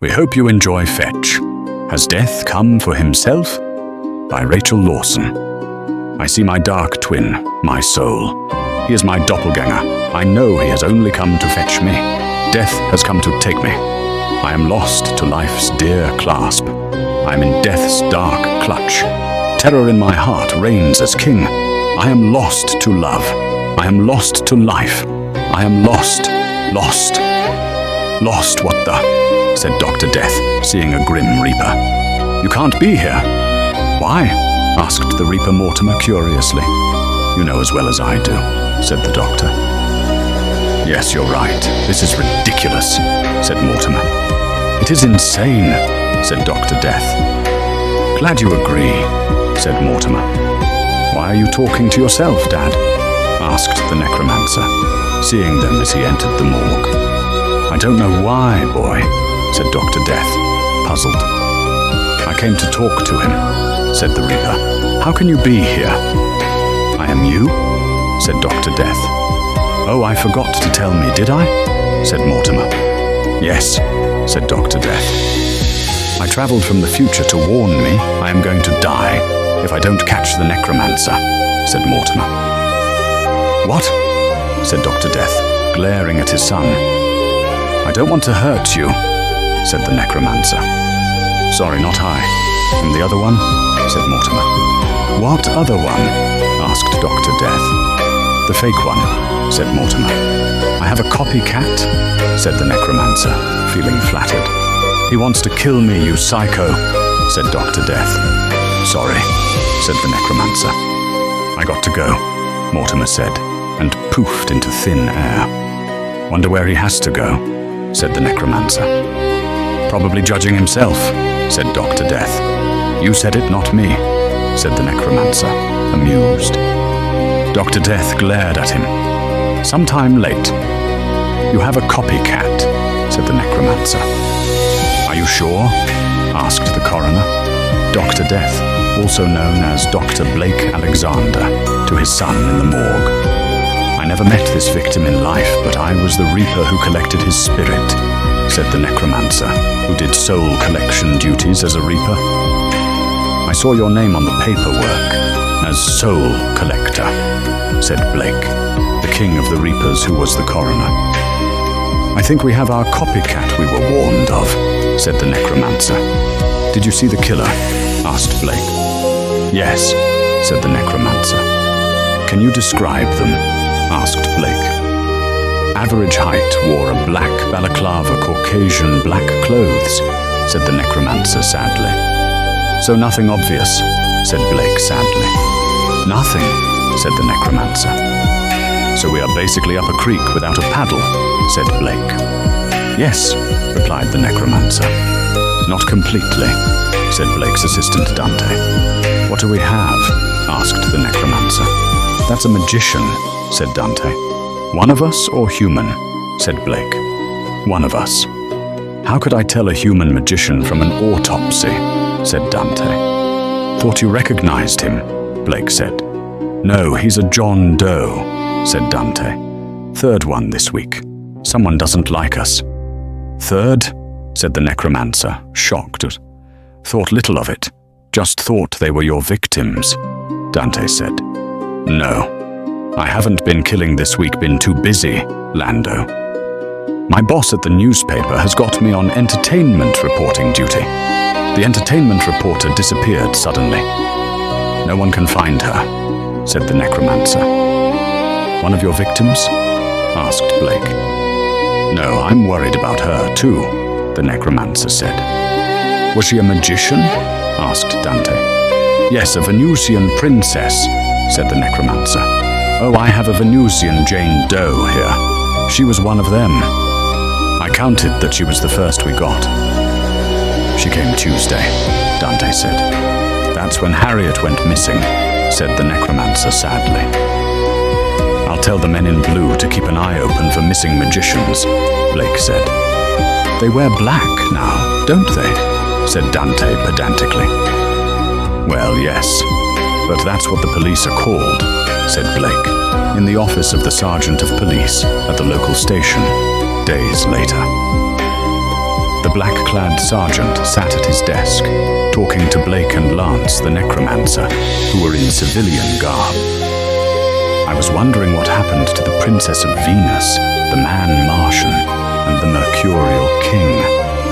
We hope you enjoy Fetch. Has Death Come for Himself? By Rachel Lawson. I see my dark twin, my soul. He is my doppelganger. I know he has only come to fetch me. Death has come to take me. I am lost to life's dear clasp. I am in death's dark clutch. Terror in my heart reigns as king. I am lost to love. I am lost to life. I am lost. Lost what the? Said Dr. Death, seeing a grim Reaper. You can't be here. Why? Asked the Reaper Mortimer curiously. You know as well as I do, said the doctor. Yes, you're right. This is ridiculous, said Mortimer. It is insane, said Dr. Death. Glad you agree, said Mortimer. Why are you talking to yourself, Dad? Asked the necromancer, seeing them as he entered the morgue. I don't know why, boy, said Dr. Death, puzzled. I came to talk to him, said the Reaper. How can you be here? I am you, said Dr. Death. Oh, I forgot to tell me, did I? Said Mortimer. Yes, said Dr. Death. I travelled from the future to warn me I am going to die if I don't catch the necromancer, said Mortimer. What? Said Dr. Death, glaring at his son. I don't want to hurt you, said the necromancer. Sorry, not I. And the other one? Said Mortimer. What other one? Asked Dr. Death. The fake one, said Mortimer. I have a copycat, said the necromancer, feeling flattered. He wants to kill me, you psycho, said Dr. Death. Sorry, said the necromancer. I got to go, Mortimer said, and poofed into thin air. Wonder where he has to go, said the necromancer. Probably judging himself, said Dr. Death. You said it, not me, said the necromancer, amused. Dr. Death glared at him. Sometime late. You have a copycat, said the necromancer. Are you sure? Asked the coroner. Dr. Death, also known as Dr. Blake Alexander, to his son in the morgue. I never met this victim in life, but I was the Reaper who collected his spirit, said the necromancer, who did soul collection duties as a Reaper. I saw your name on the paperwork as Soul Collector, said Blake, the king of the Reapers who was the coroner. I think we have our copycat we were warned of, said the necromancer. Did you see the killer? Asked Blake. Yes, said the necromancer. Can you describe them? Asked Blake. Average height, wore a black balaclava, Caucasian black clothes, said the necromancer sadly. So nothing obvious, said Blake sadly. Nothing, said the necromancer. So we are basically up a creek without a paddle, said Blake. Yes, replied the necromancer. Not completely, said Blake's assistant Dante. What do we have? Asked the necromancer. That's a magician, said Dante. One of us or human? Said Blake. One of us. How could I tell a human magician from an autopsy? Said Dante. Thought you recognized him, Blake said. No, he's a John Doe, said Dante. Third one this week. Someone doesn't like us. Third? Said the necromancer, shocked. Thought little of it. Just thought they were your victims, Dante said. No. I haven't been killing this week, been too busy, Lando. My boss at the newspaper has got me on entertainment reporting duty. The entertainment reporter disappeared suddenly. No one can find her, said the necromancer. One of your victims? Asked Blake. No, I'm worried about her too, the necromancer said. Was she a magician? Asked Dante. Yes, a Venusian princess, said the necromancer. Oh, I have a Venusian Jane Doe here. She was one of them. I counted that she was the first we got. She came Tuesday, Dante said. That's when Harriet went missing, said the necromancer sadly. I'll tell the men in blue to keep an eye open for missing magicians, Blake said. They wear black now, don't they? Said Dante pedantically. Well, yes, but that's what the police are called, said Blake, in the office of the sergeant of police at the local station, days later. The black-clad sergeant sat at his desk, talking to Blake and Lance, the necromancer, who were in civilian garb. I was wondering what happened to the Princess of Venus, the Man Martian, and the Mercurial King,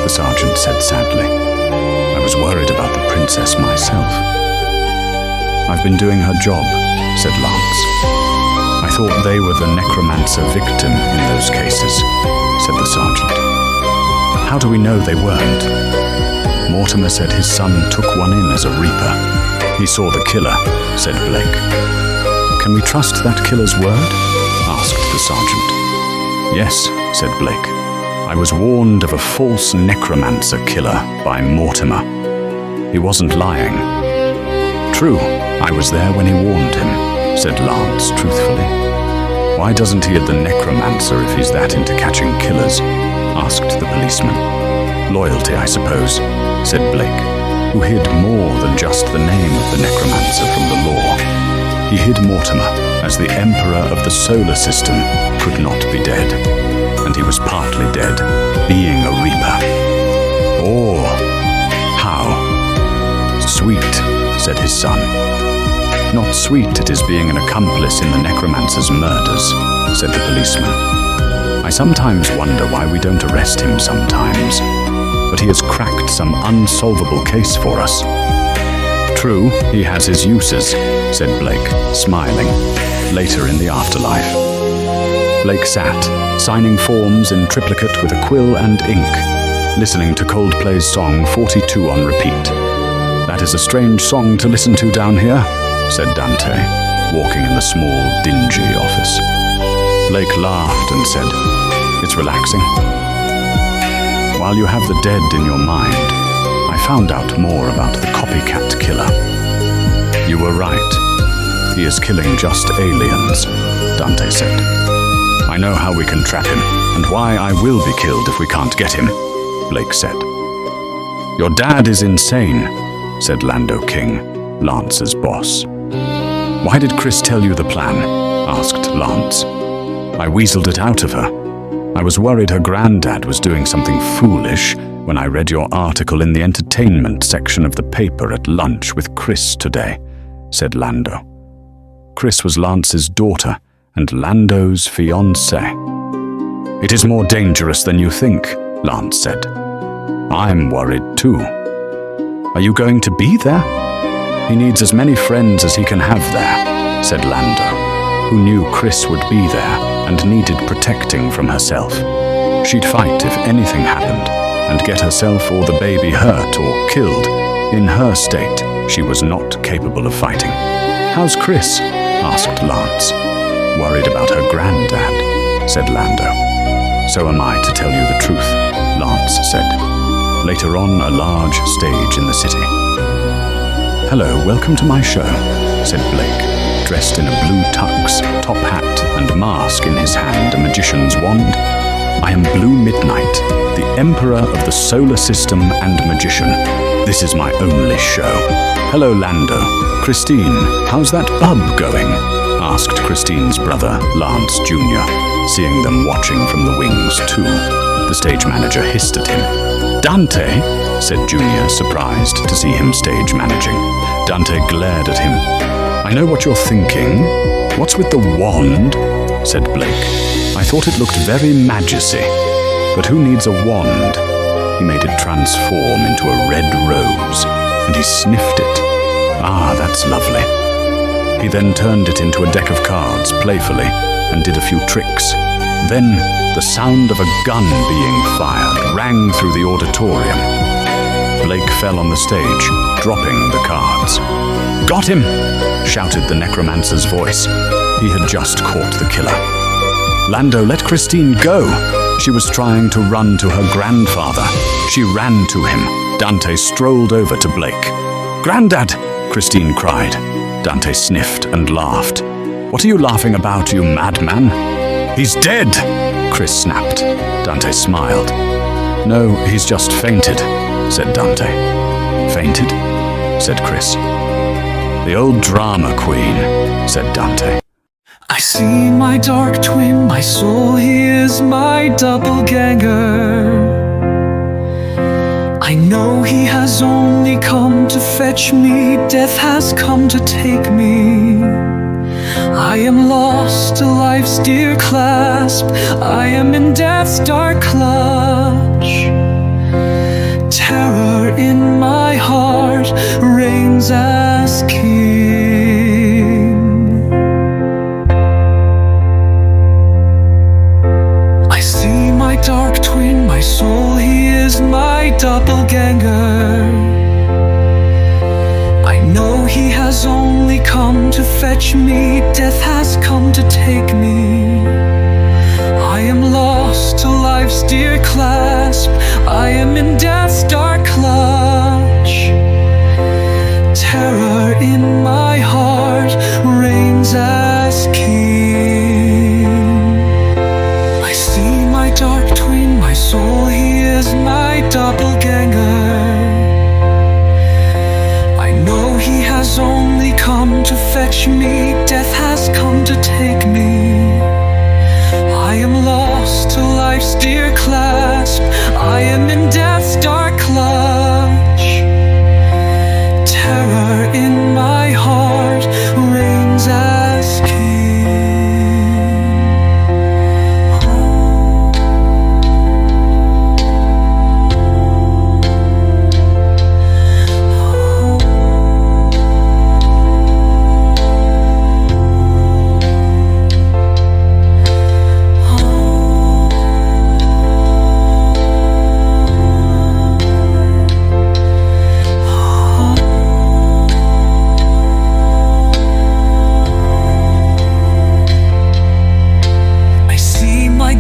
the sergeant said sadly. I was worried about the princess myself. I've been doing her job, said Lance. I thought they were the necromancer victim in those cases, said the sergeant. How do we know they weren't? Mortimer said his son took one in as a reaper. He saw the killer, said Blake. Can we trust that killer's word? Asked the sergeant. Yes, said Blake. I was warned of a false necromancer killer by Mortimer. He wasn't lying. True, I was there when he warned him, said Lance truthfully. Why doesn't he at the necromancer if he's that into catching killers? Asked the policeman. Loyalty, I suppose, said Blake, who hid more than just the name of the necromancer from the law. He hid Mortimer, as the Emperor of the solar system could not be dead, and he was partly dead, being a reaper. Or how? Sweet, said his son. Not sweet it is being an accomplice in the necromancer's murders, said the policeman. I sometimes wonder why we don't arrest him sometimes, but he has cracked some unsolvable case for us. True, he has his uses, said Blake, smiling, later in the afterlife. Blake sat, signing forms in triplicate with a quill and ink, listening to Coldplay's song 42 on repeat. That is a strange song to listen to down here, said Dante, walking in the small, dingy office. Blake laughed and said, It's relaxing. While you have the dead in your mind, I found out more about the copycat killer. You were right. He is killing just aliens, Dante said. I know how we can trap him, and why I will be killed if we can't get him, Blake said. Your dad is insane, said Lando King, Lance's boss. Why did Chris tell you the plan? Asked Lance. I weaseled it out of her. I was worried her granddad was doing something foolish when I read your article in the entertainment section of the paper at lunch with Chris today, said Lando. Chris was Lance's daughter and Lando's fiancée. It is more dangerous than you think, Lance said. I'm worried too. Are you going to be there? He needs as many friends as he can have there, said Lando, who knew Chris would be there and needed protecting from herself. She'd fight if anything happened, and get herself or the baby hurt or killed. In her state, she was not capable of fighting. How's Chris? Asked Lance. Worried about her granddad, said Lando. So am I, to tell you the truth, Lance said. Later on, a large stage in the city. Hello, welcome to my show, said Blake, dressed in a blue tux, top hat, and mask in his hand, a magician's wand. I am Blue Midnight, the Emperor of the Solar System and Magician. This is my only show. Hello, Lando. Christine, how's that bub going? Asked Christine's brother, Lance Jr., seeing them watching from the wings too. The stage manager hissed at him. Dante, said Junior, surprised to see him stage managing. Dante glared at him. I know what you're thinking. What's with the wand? Said Blake. I thought it looked very magicy. But who needs a wand? He made it transform into a red rose, and he sniffed it. Ah, that's lovely. He then turned it into a deck of cards playfully and did a few tricks. Then the sound of a gun being fired rang through the auditorium. Blake fell on the stage, dropping the cards. Got him! Shouted the necromancer's voice. He had just caught the killer. Lando, let Christine go! She was trying to run to her grandfather. She ran to him. Dante strolled over to Blake. Granddad! Christine cried. Dante sniffed and laughed. What are you laughing about, you madman? He's dead! Chris snapped. Dante smiled. No, he's just fainted, said Dante. Fainted? Said Chris. The old drama queen, said Dante. I see my dark twin, my soul, he is my doppelganger. I know he has only come to fetch me, death has come to take me. I am lost to life's dear clasp, I am in death's dark clutch. Terror in my heart reigns as king. I see my dark twin, my soul, he is my doppelganger. I know he has only come to fetch me, death has come to take me. I am lost to life's dear clasp, I am in death's dark clutch. Terror in my heart reigns as king. I see my dark twin, my soul, he is my doppelganger. I know he has only come to fetch me, death has come to take me. I am lost to life's dear clasp, I am in death's dark clutch. Terror in my heart reigns as king.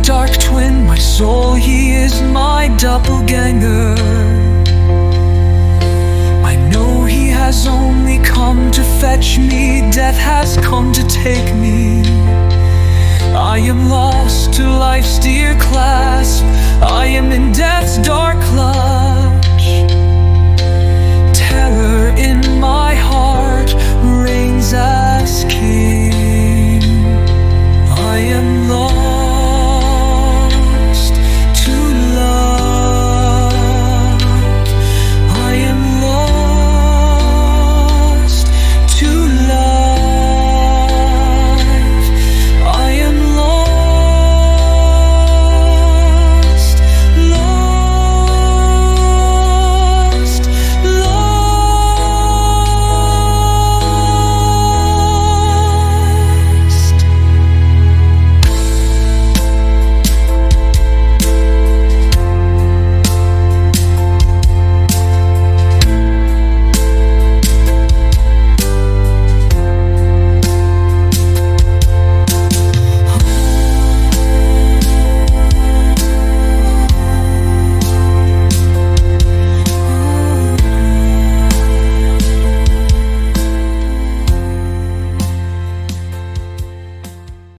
Dark twin, my soul, he is my doppelganger. I know he has only come to fetch me, death has come to take me. I am lost to life's dear clasp,